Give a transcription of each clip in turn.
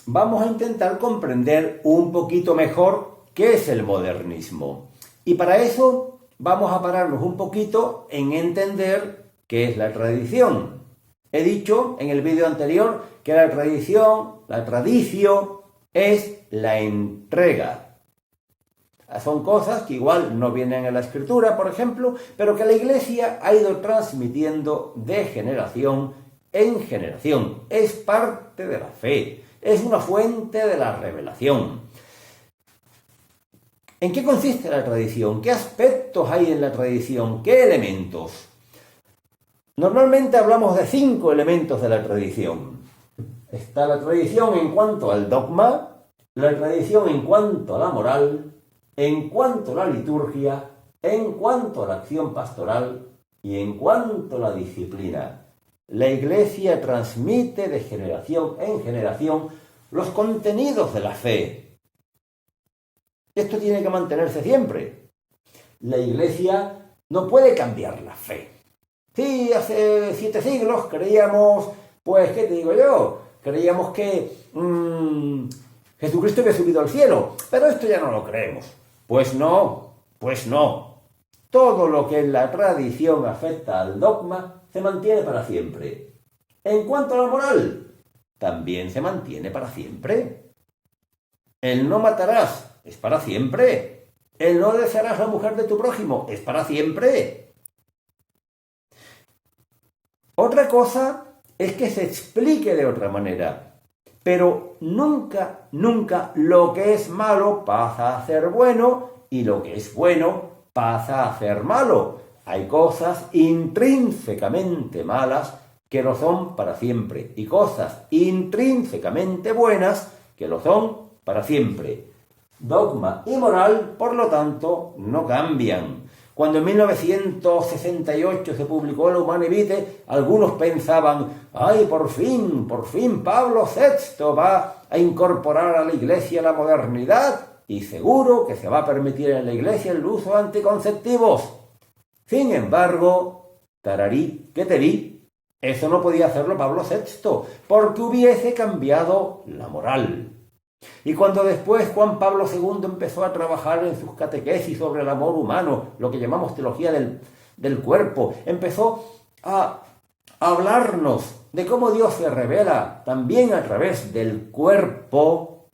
vamos a intentar comprender un poquito mejor qué es el modernismo. Y para eso vamos a pararnos un poquito en entender qué es la tradición. He dicho en el vídeo anterior que la tradición, la tradición, es la entrega. Son cosas que igual no vienen en la escritura, por ejemplo, pero que la Iglesia ha ido transmitiendo de generación en generación. Es parte de la fe, es una fuente de la revelación. ¿En qué consiste la tradición? ¿Qué aspectos hay en la tradición? ¿Qué elementos? Normalmente hablamos de 5 elementos de la tradición. Está la tradición en cuanto al dogma, la tradición en cuanto a la moral, en cuanto a la liturgia, en cuanto a la acción pastoral y en cuanto a la disciplina. La Iglesia transmite de generación en generación los contenidos de la fe. Esto tiene que mantenerse siempre. La Iglesia no puede cambiar la fe. Sí, hace 7 siglos creíamos, pues, ¿qué te digo yo? Creíamos que Jesucristo había subido al cielo, pero esto ya no lo creemos. Pues no. Todo lo que en la tradición afecta al dogma se mantiene para siempre. En cuanto a la moral, también se mantiene para siempre. El no matarás es para siempre. El no desearás a la mujer de tu prójimo es para siempre. Otra cosa es que se explique de otra manera. Pero nunca lo que es malo pasa a ser bueno y lo que es bueno pasa a ser malo. Hay cosas intrínsecamente malas que lo son para siempre y cosas intrínsecamente buenas que lo son para siempre. Dogma y moral, por lo tanto, no cambian. Cuando en 1968 se publicó la Humanae Vitae, algunos pensaban, ¡ay, por fin Pablo VI va a incorporar a la Iglesia la modernidad y seguro que se va a permitir en la Iglesia el uso de anticonceptivos! Sin embargo, tararí que te vi, eso no podía hacerlo Pablo VI, porque hubiese cambiado la moral. Y cuando después Juan Pablo II empezó a trabajar en sus catequesis sobre el amor humano, lo que llamamos teología del cuerpo, empezó a hablarnos de cómo Dios se revela también a través del cuerpo.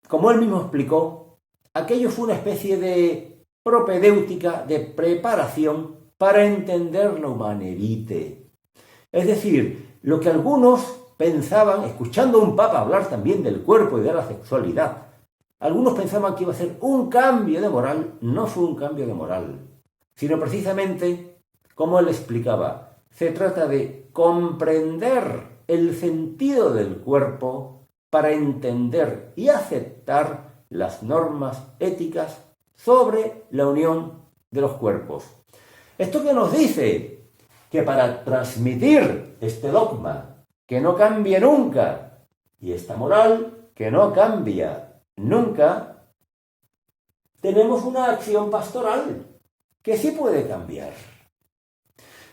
Como él mismo explicó, aquello fue una especie de propedéutica, de preparación para entender la Humanae Vitae. Es decir, lo que algunos pensaban, escuchando a un papa hablar también del cuerpo y de la sexualidad, algunos pensaban que iba a ser un cambio de moral. No fue un cambio de moral, sino precisamente, como él explicaba, se trata de comprender el sentido del cuerpo para entender y aceptar las normas éticas sobre la unión de los cuerpos. ¿Esto qué nos dice? Que para transmitir este dogma que no cambie nunca, y esta moral que no cambia nunca, tenemos una acción pastoral que sí puede cambiar.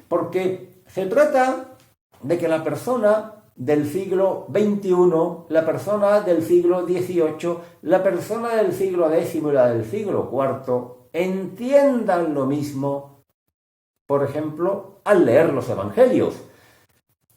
Porque se trata de que la persona del siglo XXI, la persona del siglo XVIII, la persona del siglo X y la del siglo IV entiendan lo mismo, por ejemplo, al leer los evangelios.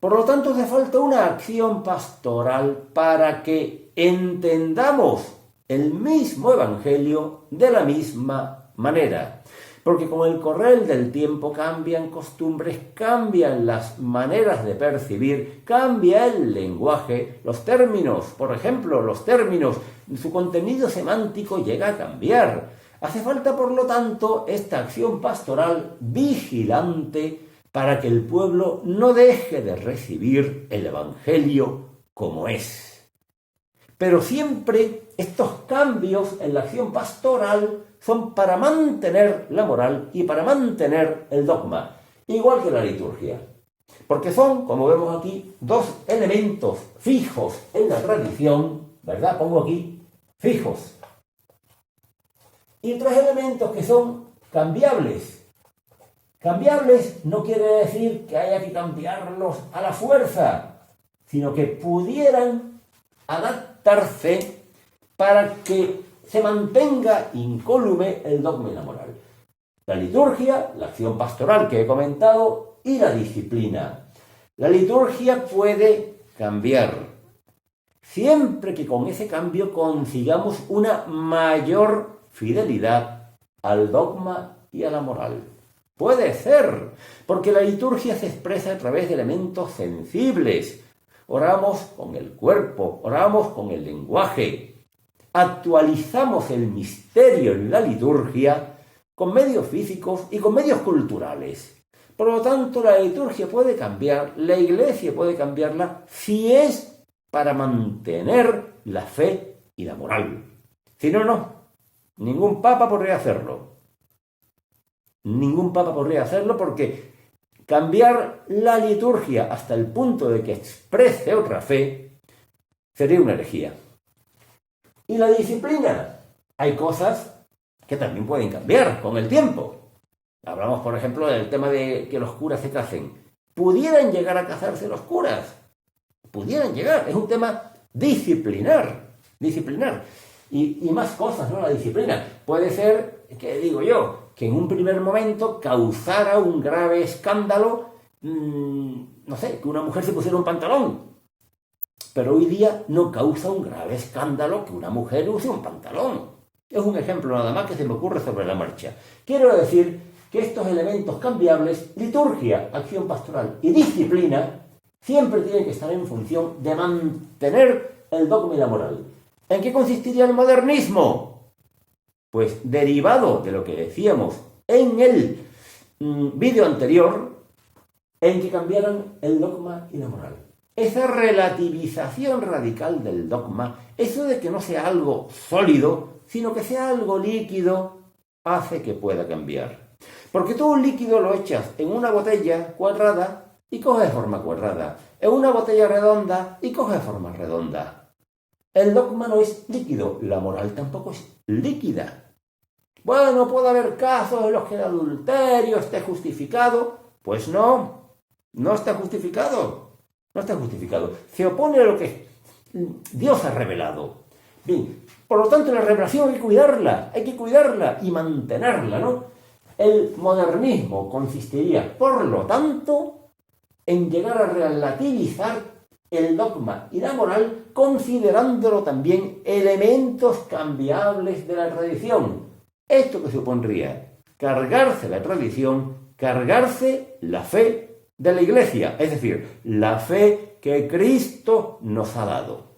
Por lo tanto, hace falta una acción pastoral para que entendamos el mismo evangelio de la misma manera. Porque con el correr del tiempo cambian costumbres, cambian las maneras de percibir, cambia el lenguaje, los términos, por ejemplo, su contenido semántico llega a cambiar. Hace falta, por lo tanto, esta acción pastoral vigilante para que el pueblo no deje de recibir el evangelio como es. Pero siempre estos cambios en la acción pastoral son para mantener la moral y para mantener el dogma, igual que la liturgia. Porque son, como vemos aquí, 2 elementos fijos en la tradición, ¿verdad? Pongo aquí, fijos. Y 3 elementos que son cambiables. Cambiables no quiere decir que haya que cambiarlos a la fuerza. sino que pudieran adaptarse para que se mantenga incólume el dogma y la moral. La liturgia, la acción pastoral que he comentado y la disciplina. La liturgia puede cambiar, siempre que con ese cambio consigamos una mayor fidelidad al dogma y a la moral. Puede ser, porque la liturgia se expresa a través de elementos sensibles. Oramos con el cuerpo, oramos con el lenguaje. Actualizamos el misterio en la liturgia con medios físicos y con medios culturales. Por lo tanto, la liturgia puede cambiar, la Iglesia puede cambiarla si es para mantener la fe y la moral. Si no, no. Ningún papa podría hacerlo. Ningún papa podría hacerlo porque cambiar la liturgia hasta el punto de que exprese otra fe sería una herejía. Y la disciplina. Hay cosas que también pueden cambiar con el tiempo. Hablamos, por ejemplo, del tema de que los curas se casen. ¿Pudieran llegar a casarse los curas? Pudieran llegar. Es un tema disciplinar. Y más cosas, ¿no? La disciplina. Puede ser, que digo yo, que en un primer momento causara un grave escándalo, no sé, que una mujer se pusiera un pantalón. Pero hoy día no causa un grave escándalo que una mujer use un pantalón. Es un ejemplo nada más que se me ocurre sobre la marcha. Quiero decir que estos elementos cambiables, liturgia, acción pastoral y disciplina, siempre tienen que estar en función de mantener el dogma y la moral. ¿En qué consistiría el modernismo? Pues derivado de lo que decíamos en el vídeo anterior, en que cambiaran el dogma y la moral. Esa relativización radical del dogma, eso de que no sea algo sólido, sino que sea algo líquido, hace que pueda cambiar. Porque tú un líquido lo echas en una botella cuadrada y coge forma cuadrada, en una botella redonda y coge forma redonda. El dogma no es líquido, la moral tampoco es líquida. Bueno, puede haber casos en los que el adulterio esté justificado. Pues no está justificado. No está justificado. Se opone a lo que Dios ha revelado. Bien, por lo tanto la revelación hay que cuidarla y mantenerla, ¿no? El modernismo consistiría, por lo tanto, en llegar a relativizar el dogma y la moral, considerándolo también elementos cambiables de la tradición. ¿Esto que supondría? Cargarse la tradición, cargarse la fe de la Iglesia, es decir, la fe que Cristo nos ha dado.